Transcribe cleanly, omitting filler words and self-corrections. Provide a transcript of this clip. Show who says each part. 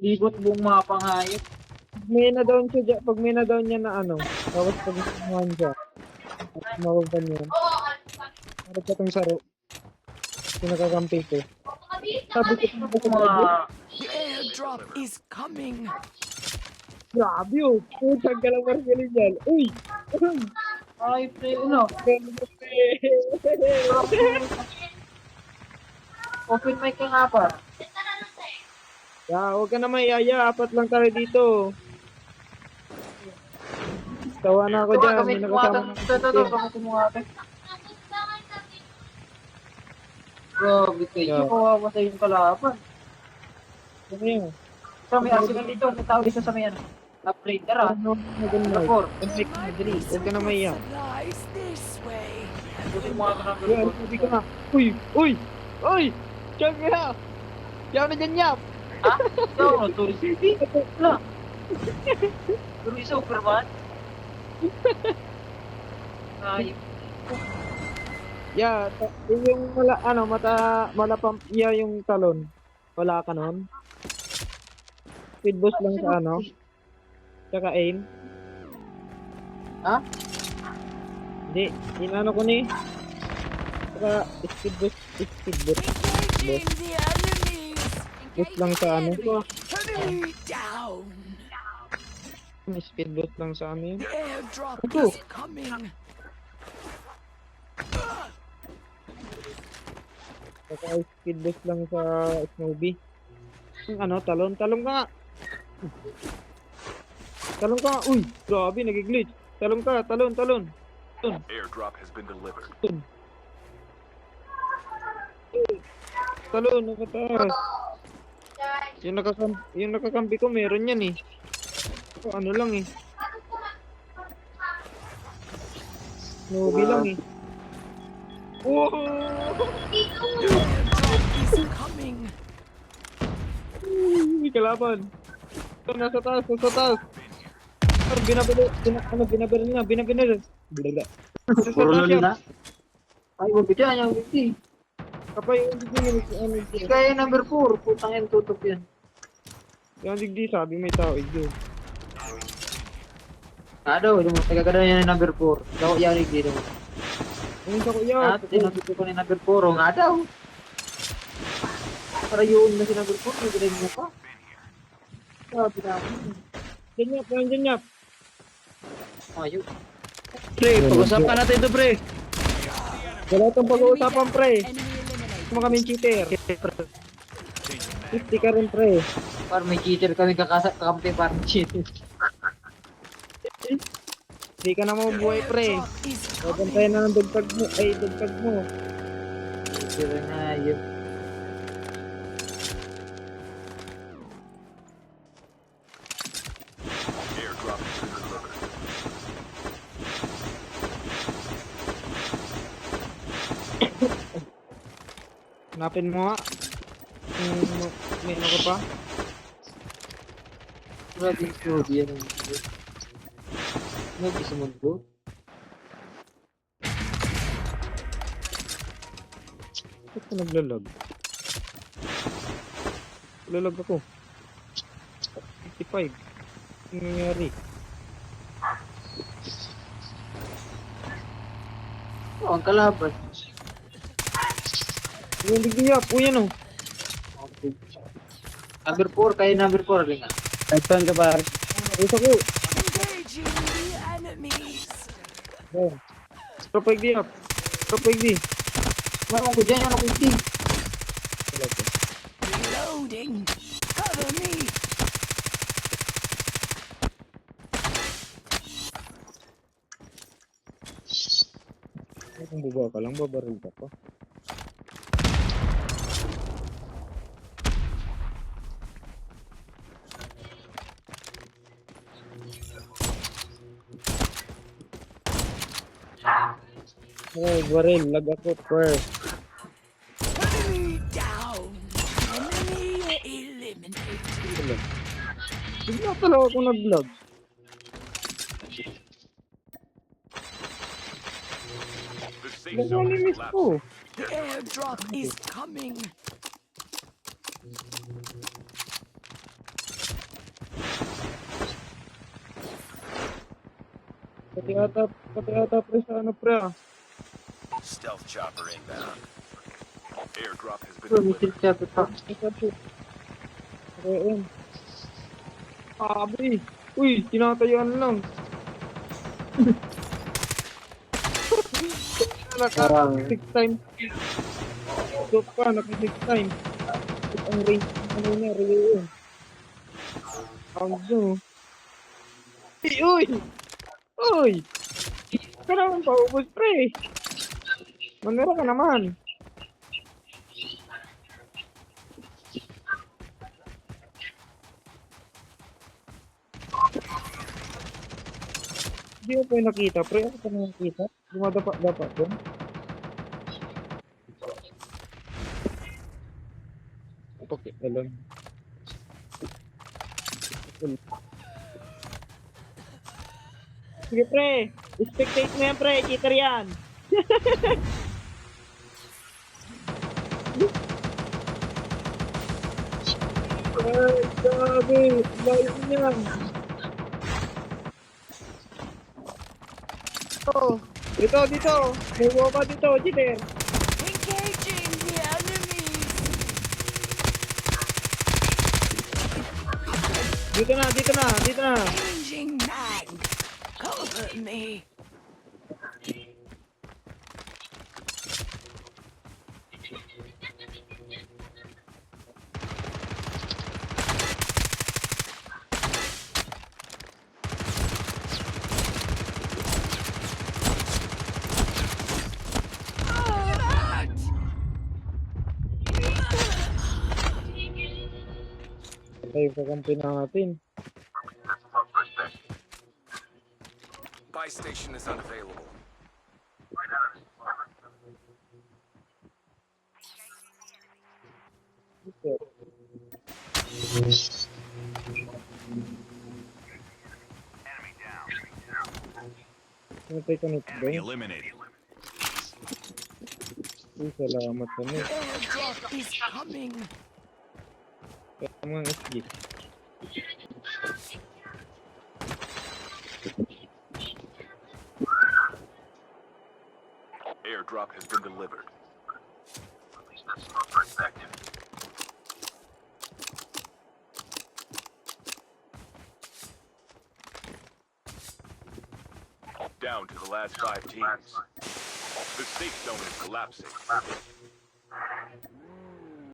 Speaker 1: Libot buong mapa hayop.
Speaker 2: May na-down siya dyan. Pag may na-down niya na ano. Tapos pag nakuhan siya. At mawagan yun. Harap ka tong saro. Pinakakampi ko. Sabi ko pa sa grabe.
Speaker 3: The airdrop is coming.
Speaker 2: Grabe oh. Putang ka lang margaling yan. Uy!
Speaker 1: Ay, pre, ano? Open mic ka nga pa.
Speaker 2: Huwag ka na mayaya. Apat lang tayo dito. Tawa na ako dyan. May nakasama na
Speaker 1: Ito, baka kumungatan. Grabe kayo, kawawa sa yung kalaban.
Speaker 2: Ano yun?
Speaker 1: So, may arsenal dito, may tao dito sa may ano. Upgrader ah.
Speaker 2: Ano?
Speaker 1: Number 4.
Speaker 2: Huwag ka na maiya.
Speaker 3: Supplies this way.
Speaker 1: Buti mo nga number
Speaker 2: Yan, sabi ko na. Uy! Uy! Uy! Diyan ka na! Diyan na dyan, Yap!
Speaker 1: Ha? Ito, Tourist City? Wala. Tourist Superman? Ayun.
Speaker 2: Yung malapam, yung talon. Wala ka nun? Speed boost lang sa ano? Tsaka aim?
Speaker 1: Ha?
Speaker 2: Hindi, inano ko ni. Tsaka speed boost.
Speaker 3: Engaging the enemies.
Speaker 2: Boost lang sa ano?
Speaker 3: Enemy down.
Speaker 2: Speed boost lang sa ano yun?
Speaker 3: The airdrop
Speaker 2: Ito.
Speaker 3: is coming.
Speaker 2: Tsaka speed boost lang sa Snowbee. Yung ano, talon ka nga. Talon ka nga. Uy, grabe, nagiglitch. Talon.
Speaker 4: Airdrop has been delivered.
Speaker 2: Talon, nakataas. Yung nakakampi ko, meron yan eh. Ano lang eh. Snowbee lang eh. Wow!
Speaker 3: Airdrop is coming.
Speaker 2: Uy, kalaban. Ito, nasa taas. Binabaril. Bulaga.
Speaker 1: Puro lalo na. Ay, mabigyan yung hindi.
Speaker 2: Kapay,
Speaker 1: Hindi kaya yung number 4. Putang yan, tutok yan.
Speaker 2: yung digdi, sabi may tao, idyo.
Speaker 1: Ano, nagaganda yan yung number 4. Daw yan yung dito.
Speaker 2: Yung sa kuya,
Speaker 1: At tinututok ko na yung number 4. O nga daw. Para yun na si number 4. May ginay mo pa. Sabi na ako.
Speaker 2: dyan yap.
Speaker 1: Ayun.
Speaker 5: Pre, pag-usapan natin ito, pre.
Speaker 2: Wala itong pag-uusapan, pre.
Speaker 3: Enemy eliminated.
Speaker 2: Mga kaming cheater. 50 ka rin, pre.
Speaker 1: Para may cheater kami kakampi para may cheater.
Speaker 2: Hindi ka na mabubuhay, pre.
Speaker 3: Airdrop is
Speaker 2: Pagantay
Speaker 3: coming.
Speaker 2: na ng dagdag mo.
Speaker 1: Cheater na yun.
Speaker 4: Airdrop has been delivered.
Speaker 2: Hanapin mo nga. May ano ka pa?
Speaker 1: Grabe yung Cody yan. Ano gusto mo bro?
Speaker 2: Ba't ka naglalag? Lalag ako. 55. Ano nangyari?
Speaker 1: Oh, ang kalaban.
Speaker 2: Yung digdi yap. Uy, ano?
Speaker 1: Okay. Number 4, kayo number 4 rin nga.
Speaker 5: Nagtan ka, pare.
Speaker 2: Isa ko.
Speaker 3: Engaging the enemies.
Speaker 2: Oh. Propag di yap. Propag di.
Speaker 1: Marunong ko dyan, ano ko hindi.
Speaker 3: Reloading. Cover me.
Speaker 2: Kung buba ka lang, babaril ka pa. Oh, baril. Lag ako first.
Speaker 3: Enemy down. Enemy eliminated.
Speaker 2: Bigla talaga ako nag-vlog.
Speaker 4: The safe
Speaker 2: Baka
Speaker 4: zone has
Speaker 2: namiss
Speaker 4: collapsed.
Speaker 2: ko.
Speaker 3: The airdrop is coming.
Speaker 2: Pati ata pre sa ano pre ah.
Speaker 4: Stealth chopper inbound. Airdrop has been
Speaker 1: Bro, may
Speaker 4: delivered.
Speaker 1: tilt siya pa.
Speaker 2: Ayun. Sabi. Uy, tinatayuan lang. Naka
Speaker 1: Parang-
Speaker 2: 6 times. Joke pa, naka 6 times. Ang range ano niya, relay yun. Round nyo. Uy! Uy! Ka naman paubos pre. Manira ka naman. Hindi mo pa yung nakita, pre. Ano pa na nakita? Dumadapa doon. Okay, alam. Sige, pre. Spectate mo yan, pre. Cheater yan. Ay, grabe. Layo niyan. Dito. May bomba dito, cheater.
Speaker 3: Engaging the enemies.
Speaker 2: Dito na.
Speaker 3: Changing mag. Cover me.
Speaker 2: Ay, kakampi natin.
Speaker 4: Buy station is unavailable.
Speaker 2: Sinatay ko nito ba?
Speaker 4: Eliminated.
Speaker 2: Uy, salamat ka na.
Speaker 3: Airdrop is coming.
Speaker 2: Kaya mga SG.
Speaker 4: Airdrop has been delivered. Down to the last 5 teams. The safe zone is collapsing.